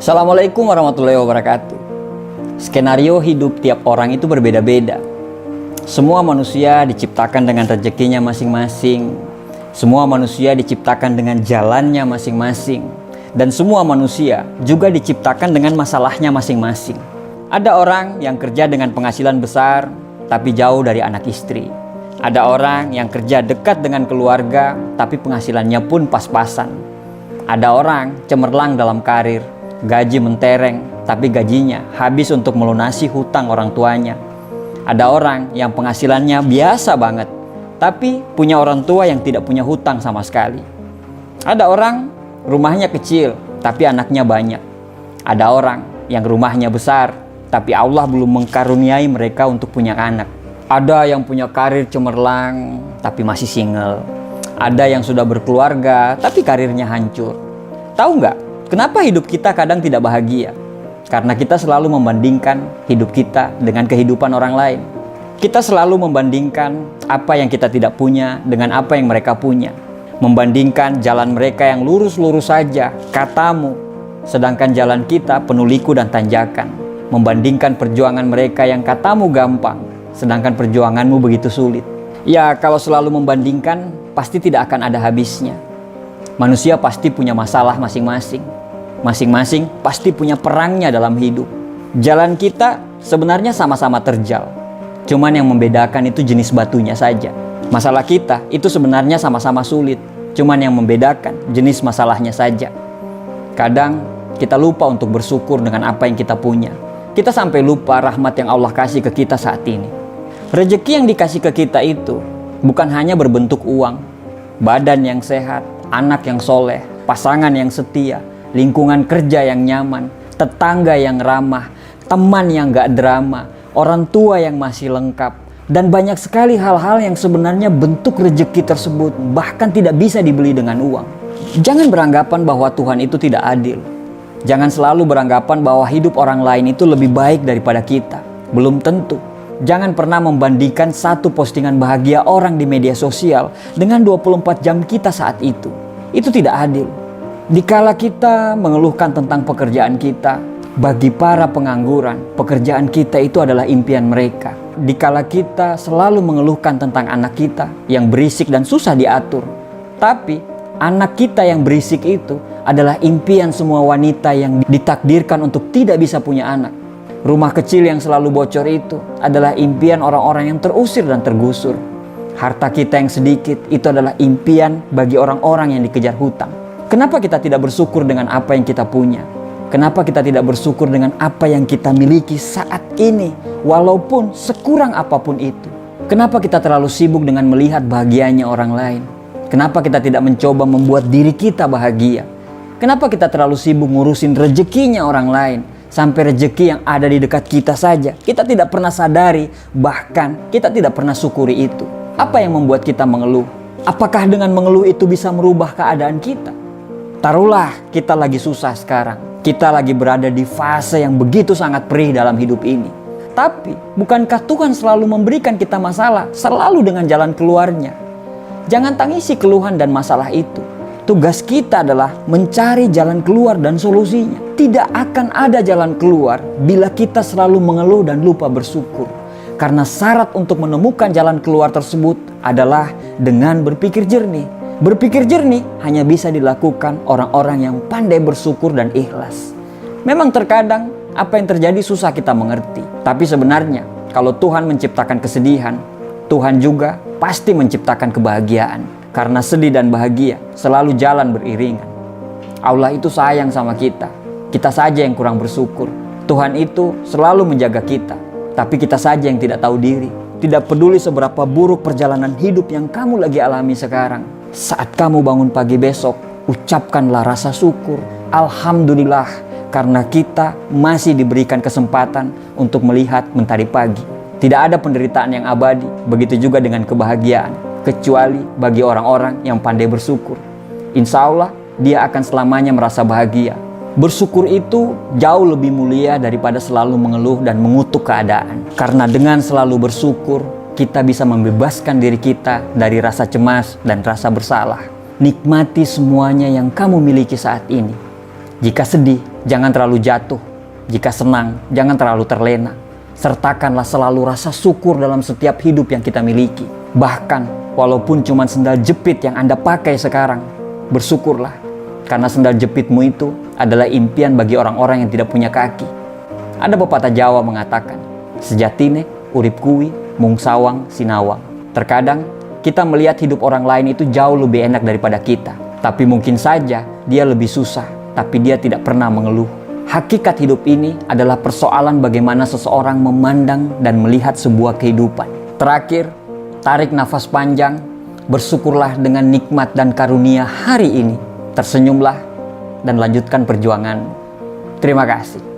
Assalamualaikum warahmatullahi wabarakatuh. Skenario hidup tiap orang itu berbeda-beda. Semua manusia diciptakan dengan rezekinya masing-masing. Semua manusia diciptakan dengan jalannya masing-masing. Dan semua manusia juga diciptakan dengan masalahnya masing-masing. Ada orang yang kerja dengan penghasilan besar, tapi jauh dari anak istri. Ada orang yang kerja dekat dengan keluarga, tapi penghasilannya pun pas-pasan. Ada orang cemerlang dalam karir, gaji mentereng, tapi gajinya habis untuk melunasi hutang orang tuanya. Ada orang yang penghasilannya biasa banget, tapi punya orang tua yang tidak punya hutang sama sekali. Ada orang rumahnya kecil, tapi anaknya banyak. Ada orang yang rumahnya besar, tapi Allah belum mengkaruniai mereka untuk punya anak. Ada yang punya karir cemerlang, tapi masih single. Ada yang sudah berkeluarga, tapi karirnya hancur. Tahu nggak? Kenapa hidup kita kadang tidak bahagia? Karena kita selalu membandingkan hidup kita dengan kehidupan orang lain. Kita selalu membandingkan apa yang kita tidak punya dengan apa yang mereka punya. Membandingkan jalan mereka yang lurus-lurus saja, katamu, sedangkan jalan kita penuh liku dan tanjakan. Membandingkan perjuangan mereka yang katamu gampang, sedangkan perjuanganmu begitu sulit. Ya, kalau selalu membandingkan, pasti tidak akan ada habisnya. Manusia pasti punya masalah masing-masing. Masing-masing pasti punya perangnya dalam hidup. Jalan kita sebenarnya sama-sama terjal. Cuman yang membedakan itu jenis batunya saja. Masalah kita itu sebenarnya sama-sama sulit. Cuman yang membedakan jenis masalahnya saja. Kadang kita lupa untuk bersyukur dengan apa yang kita punya. Kita sampai lupa rahmat yang Allah kasih ke kita saat ini. Rezeki yang dikasih ke kita itu bukan hanya berbentuk uang, badan yang sehat, anak yang soleh, pasangan yang setia, lingkungan kerja yang nyaman, tetangga yang ramah, teman yang gak drama, orang tua yang masih lengkap, dan banyak sekali hal-hal yang sebenarnya bentuk rezeki tersebut bahkan tidak bisa dibeli dengan uang. Jangan beranggapan bahwa Tuhan itu tidak adil. Jangan selalu beranggapan bahwa hidup orang lain itu lebih baik daripada kita. Belum tentu. Jangan pernah membandingkan satu postingan bahagia orang di media sosial dengan 24 jam kita saat itu. Itu tidak adil. Dikala kita mengeluhkan tentang pekerjaan kita, bagi para pengangguran, pekerjaan kita itu adalah impian mereka. Dikala kita selalu mengeluhkan tentang anak kita yang berisik dan susah diatur, tapi anak kita yang berisik itu adalah impian semua wanita yang ditakdirkan untuk tidak bisa punya anak. Rumah kecil yang selalu bocor itu adalah impian orang-orang yang terusir dan tergusur. Harta kita yang sedikit itu adalah impian bagi orang-orang yang dikejar hutang. Kenapa kita tidak bersyukur dengan apa yang kita punya? Kenapa kita tidak bersyukur dengan apa yang kita miliki saat ini, walaupun sekurang apapun itu? Kenapa kita terlalu sibuk dengan melihat bahagianya orang lain? Kenapa kita tidak mencoba membuat diri kita bahagia? Kenapa kita terlalu sibuk ngurusin rezekinya orang lain? Sampai rezeki yang ada di dekat kita saja kita tidak pernah sadari, bahkan kita tidak pernah syukuri itu. Apa yang membuat kita mengeluh? Apakah dengan mengeluh itu bisa merubah keadaan kita? Taruhlah kita lagi susah sekarang. Kita lagi berada di fase yang begitu sangat perih dalam hidup ini. Tapi bukankah Tuhan selalu memberikan kita masalah, selalu dengan jalan keluarnya? Jangan tangisi keluhan dan masalah itu. Tugas kita adalah mencari jalan keluar dan solusinya. Tidak akan ada jalan keluar bila kita selalu mengeluh dan lupa bersyukur. Karena syarat untuk menemukan jalan keluar tersebut adalah dengan berpikir jernih. Berpikir jernih hanya bisa dilakukan orang-orang yang pandai bersyukur dan ikhlas. Memang terkadang apa yang terjadi susah kita mengerti. Tapi sebenarnya kalau Tuhan menciptakan kesedihan, Tuhan juga pasti menciptakan kebahagiaan. Karena sedih dan bahagia selalu jalan beriringan. Allah itu sayang sama kita. Kita saja yang kurang bersyukur. Tuhan itu selalu menjaga kita. Tapi kita saja yang tidak tahu diri. Tidak peduli seberapa buruk perjalanan hidup yang kamu lagi alami sekarang. Saat kamu bangun pagi besok, ucapkanlah rasa syukur. Alhamdulillah, karena kita masih diberikan kesempatan untuk melihat mentari pagi. Tidak ada penderitaan yang abadi, begitu juga dengan kebahagiaan, kecuali bagi orang-orang yang pandai bersyukur. Insya Allah, dia akan selamanya merasa bahagia. Bersyukur itu jauh lebih mulia daripada selalu mengeluh dan mengutuk keadaan. Karena dengan selalu bersyukur, kita bisa membebaskan diri kita dari rasa cemas dan rasa bersalah. Nikmati semuanya yang kamu miliki saat ini. Jika sedih, Jangan terlalu jatuh. Jika senang, jangan terlalu terlena. Sertakanlah selalu rasa syukur dalam setiap hidup yang kita miliki. Bahkan walaupun cuma sendal jepit yang Anda pakai sekarang, bersyukurlah. Karena sendal jepitmu itu adalah impian bagi orang-orang yang tidak punya kaki. Ada pepatah Jawa mengatakan, sejatine urip kuwi mung sawang sinawang. Terkadang kita melihat hidup orang lain itu jauh lebih enak daripada kita. Tapi mungkin saja dia lebih susah, tapi dia tidak pernah mengeluh. Hakikat hidup ini adalah persoalan bagaimana seseorang memandang dan melihat sebuah kehidupan. Terakhir, tarik nafas panjang, bersyukurlah dengan nikmat dan karunia hari ini. Tersenyumlah dan lanjutkan perjuanganmu. Terima kasih.